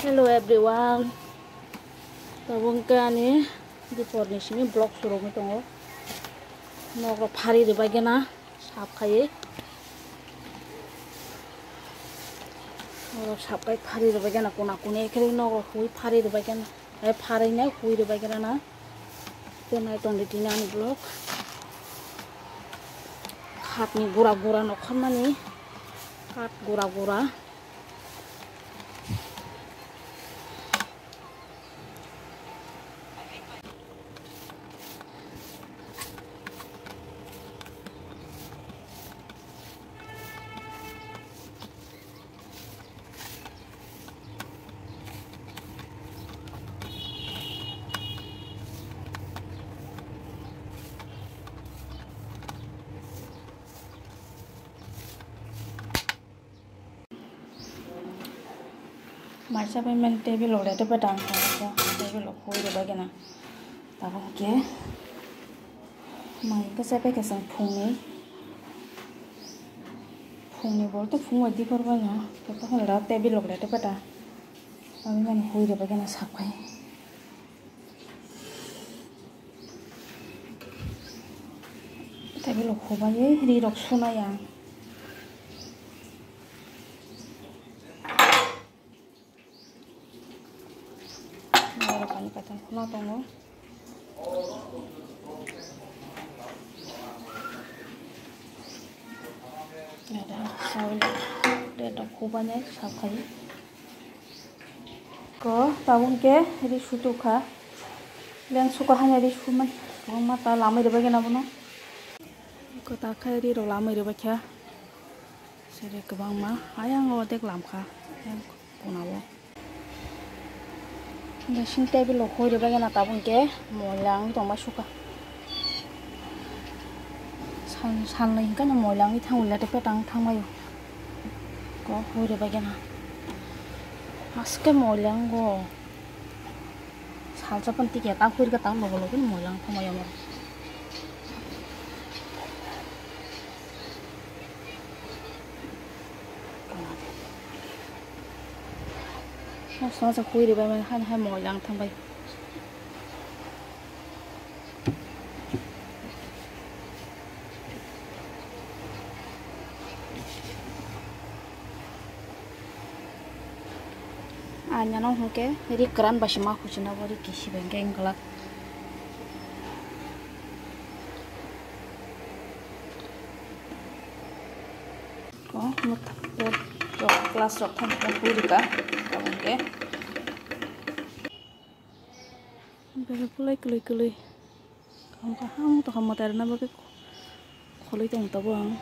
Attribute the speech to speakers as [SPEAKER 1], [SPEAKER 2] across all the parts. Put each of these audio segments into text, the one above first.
[SPEAKER 1] Hello everyone. Tabungkani di porni sini blog suruh mitongo. Nogo phari de bagena sap khaye. Nogo sap kai phari de bagena kuna kune kiri nogo hui phari de bagena. Phari na hui de bagena na. Tenai tong di tinani blog. Khat ni gura-gura no khamani. Khat gura-gura. Maisa payment table order te patang ko table khoi de bagena tabung ke mai ka sape ka sang phungni bol to phung adi korba na to ta ra table order te pata ami man khoi de bagena sapai table khoba ye ri rok suna yang pani patang khuna tongo ada saul de to khobane sakai ko tabung ke ri sutu kha leng suka hanya ri suman ko mata lamai de bagena bono ko ta khai ri ro lamai de bakha sere kabang ma ayang o dek lam kha em konawo Mesin table lo khoi de bagena tabung ke moilang tongba suka san lai kan moilang ni thang la te petang thangmayo ko khoi de bagena aske moilang go salsa panti ke ta khoi ka tang lo lo moilang thangmayo mo Sa khoi de bagena han ha moilang thangbai anya no hoke ri kran basima khuchina bori kisi benge englak ko mut to class rok tham ko purika oke bege pulai kulai kamu kaham to kamu tarna bage kholoi tong tabang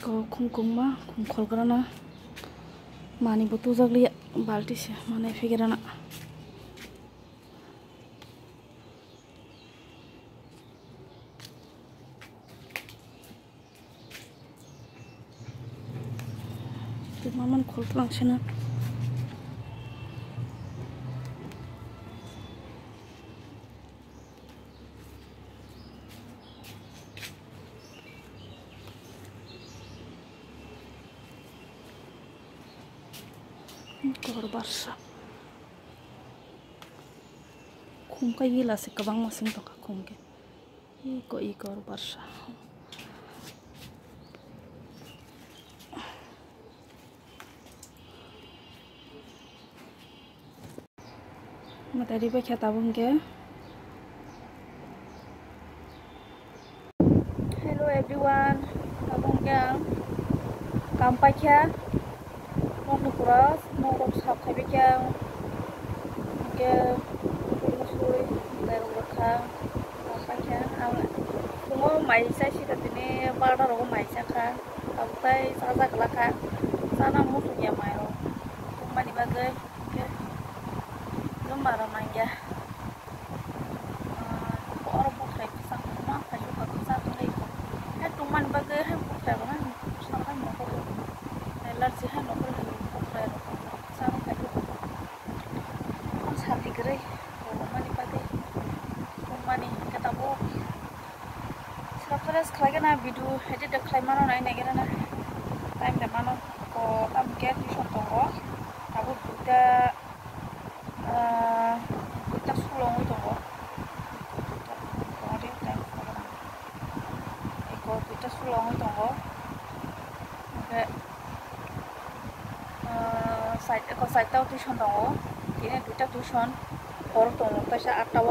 [SPEAKER 1] ko khungkungma khungkholgrana mani botu jagli balti se mane figirana maman kholtlang sena kor barsa khumka yila se kabang masing to ka khumke i kor barsa matari ba khata bungke hello everyone tabungke kampai kha Nukuras, norok sap khabe kya ke musui daru rakha apa kya tungo mai sa si tatine bada ro mai sa kha abai saja kala kha sana musu ya mai ro mani bagai ke gamara mangya or puthai sa ma kha ju ka sa tunai he tuman bagai he puthai bana खालायगोन ना बिदु हेदि द खालायमानो नाय नागिरा ना टाइम दा मानो को ताम के टिउसन दङ दाबो दुइता सुलङै दङ दङ दे टाइम खालायगोन एको दुइता सुलङै दङ ओमफ्राय साइटआव टिउसन दङ बिदिनो दुइता टिउसन हर दङ ताइसा 8टाआव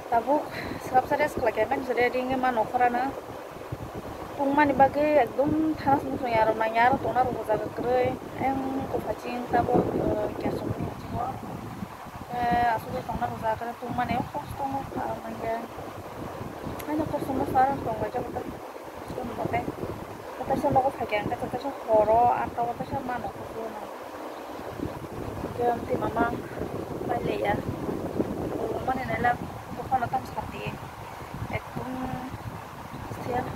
[SPEAKER 1] दाबो स्राब-स्राब खालायगोन जेरै रिङो मा न'खरानो tungmani bagi ekdom thanas musuh yaro na yaro tona ro jaga krei em ko phaching tabo kesum ni chibo asube tona ro jaga tungmani kostom mangge ana kostom far tongba jago ta sum bote kata sa logo phagyan kata sa horo ato kata sa mano ko na jam ti mama bale ya mane nela kono tam sati ekdom sian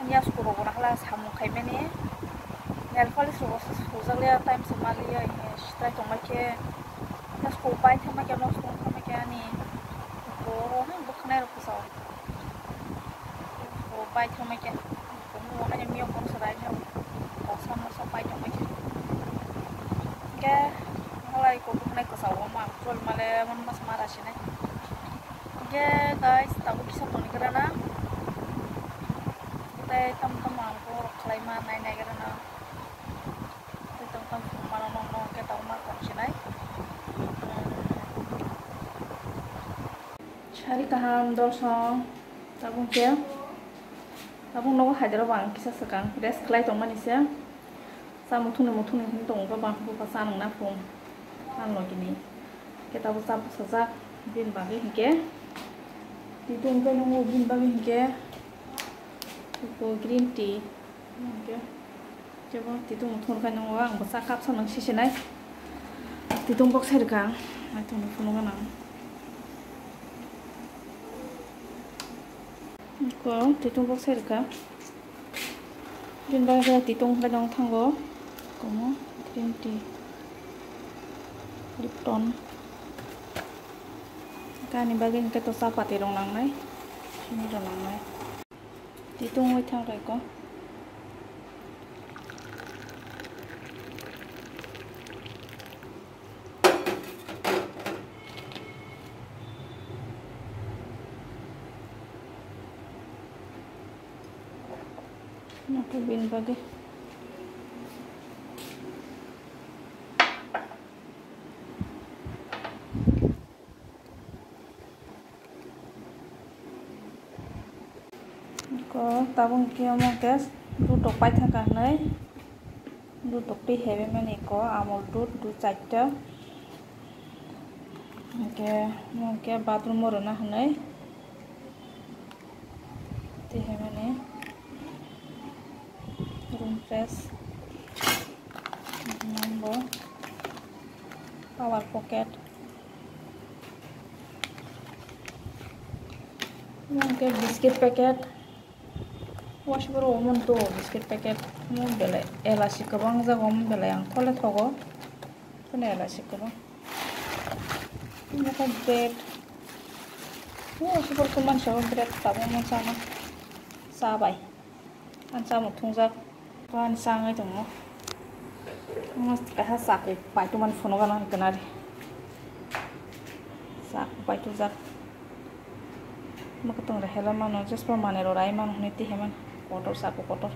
[SPEAKER 1] nya skoro gona hala samu khaimene nel police rozaglia time somalia strai tomake tas ko pai thama ke no skon thama ke ani ko na bukhna ro kusa ko pai thama ke ko mo na mi ko sarai ha ko sama sa pai thama ke halai ko bukhna ko sa ma tol male man mas mara shine ke guys tabu kisa toni karana tam aku klaiman naik karena tam mana nong ke tahu mah konsinai cari kaham dorsong tabung nogo hajar bang kisah sekarang des klai tong manisya sa muthune tong ba bang bu pasan na phum an lo gini ke tabu sa sajak bin bagi hingke titung ke nongo bin bagi hingke green tea oke coba titung thon kan nang ang basa kap sanang sisinai titung box herka itu phunungan ang ko titung box herka din ba titung kan nang thango komo green tea Lipton kani bagin ke to sapati rong nang nai sini rong nang nai titung ngoi thang rai ko aku bin bagi ko tabung kia mo gas du tok pai thang kan nai du tok pi hebe mani ko amol du chaita ke bathroom mo na hanai ti hebe ne room fresh number power pocket ke biscuit packet wash bro mon to biscuit packet mon bele elastic bang za gom bele yang thole thogo tone elastic bang ini bread super kuman shaw bread tabung mon sama sabai an sama thungja kan sangai tong mas ka sak pai tu man phono kana kanari sak pai tu jak makatong rahela mano just pa mane rorai man huniti heman kotor saku kotor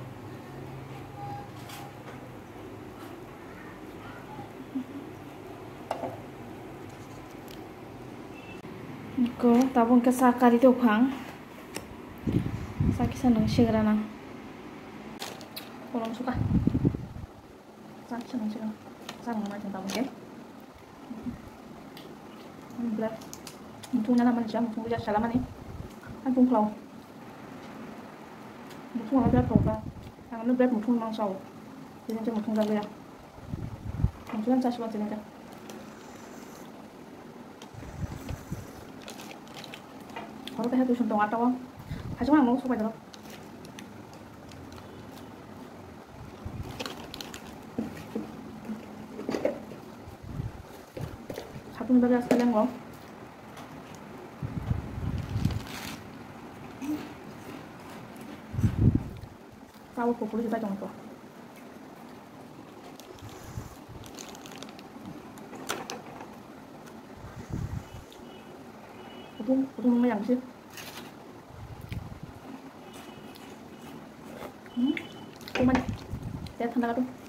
[SPEAKER 1] ko tabung ke sakari tu phang saki sanang sigrana kolom suka saki sanang sigrana sarang ma jang tabung ke black itu nana man jam tu ya salamani anh phun khẩu một thùng nó bếp khẩu ăn nước bếp một thùng mang sầu thì nên cho một thùng ra bây giờ một thùng ra xuống thì nên cho có cái hai tôi dùng đồng ăn đâu không hai chúng ăn nó không phải đâu satu bagas kalian kok Tahu kukus kita jangan tuh. Udung yang sih. Cuman, lihat hendak tuh.